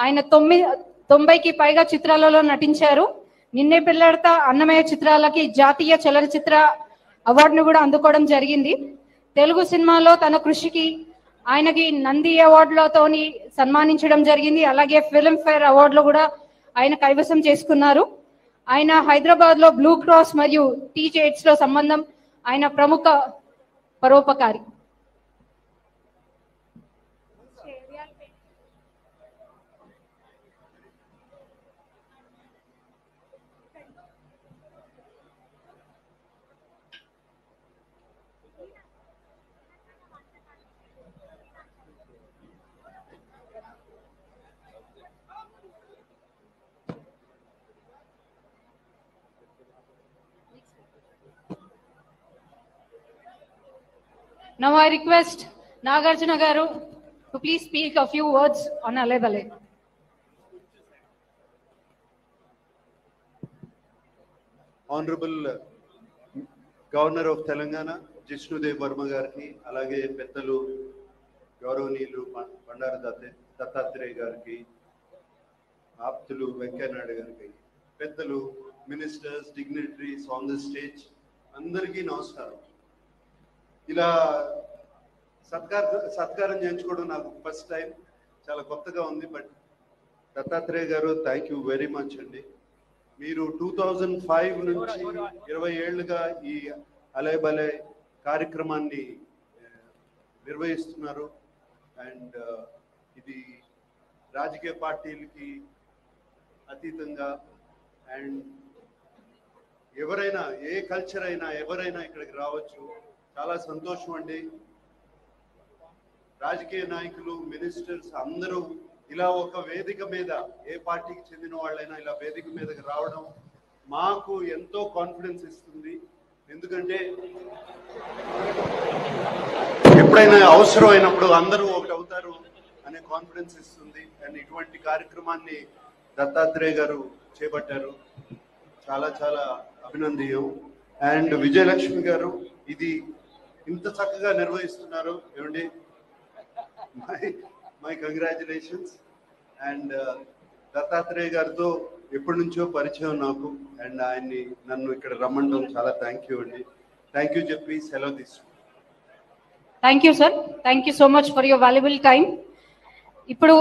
ఆయన 90కి పైగా చిత్రాలలో నటించారు. నిన్నే పెళ్లాడతా, అన్నమయ్య చిత్రాలకి జాతీయ చలనచిత్ర అవార్డును కూడా అందుకోవడం జరిగింది. తెలుగు సినిమాలో తన కృషికి ఆయనకి నంది అవార్డులతోని సన్మానించడం జరిగింది. అలాగే ఫిల్మ్ఫేర్ అవార్డులు కూడా ఆయన కైవసం చేసుకున్నారు. ఆయన హైదరాబాద్ లో బ్లూ క్రాస్ మరియు టీజేట్స్ లో సంబంధం ఆయన ప్రముఖ పరోపకారి. Now I request Nagarjuna Garu to please speak a few words on Alay Balay. Honorable Governor of Telangana, Jishnudev Verma Garki, alage Pettalu, Gauranilu, Bandara Dattatreya Garki, Aptulu, Venkaiah Naidu Garki, Pettalu, ministers, dignitaries on the stage, Andariki Namaskaram. ఇలా సత్కారం చేయించుకోవడం నాకు first time, చాలా కొత్తగా ఉంది. But Dattatreya గారు thank you very much అండి. మీరు 2005 నుంచి 20 ఏళ్ళుగా ఈ అలయ్ బలయ్ కార్యక్రమాన్ని నిర్వహిస్తున్నారు. అండ్ ఇది రాజకీయ పార్టీలకి అతీతంగా అండ్ ఎవరైనా ఏ కల్చర్ అయినా ఎవరైనా ఇక్కడికి రావచ్చు. చాలా సంతోషం అండి. రాజకీయ నాయకులు, మినిస్టర్స్ అందరూ ఇలా ఒక వేదిక మీద, ఏ పార్టీకి చెందిన వాళ్ళైనా ఇలా వేదిక మీదకి రావడం మాకు ఎంతో కాన్ఫిడెన్స్ ఇస్తుంది. ఎందుకంటే ఎప్పుడైనా అవసరం అయినప్పుడు అందరూ ఒకటి అవుతారు అనే కాన్ఫిడెన్స్ ఇస్తుంది. అండ్ ఇటువంటి కార్యక్రమాన్ని దత్తాత్రేయ గారు చేపట్టారు, చాలా చాలా అభినందనీయం. అండ్ విజయలక్ష్మి గారు ఇది ఇంత చక్కగా నిర్వహిస్తున్నారు ఏమండి, మై కంగ్రాచులేషన్స్. అండ్ దత్తాత్రేయ గారితో ఎప్పటి నుంచో పరిచయం నాకు, అండ్ ఆయన్ని నన్ను ఇక్కడ రమ్మడం చాలా థ్యాంక్ యూ అండి. థ్యాంక్ యూ చెప్పి సెలవు తీసుకుంటాను. Thank you sir, thank you so much for your valuable time. ఇప్పుడు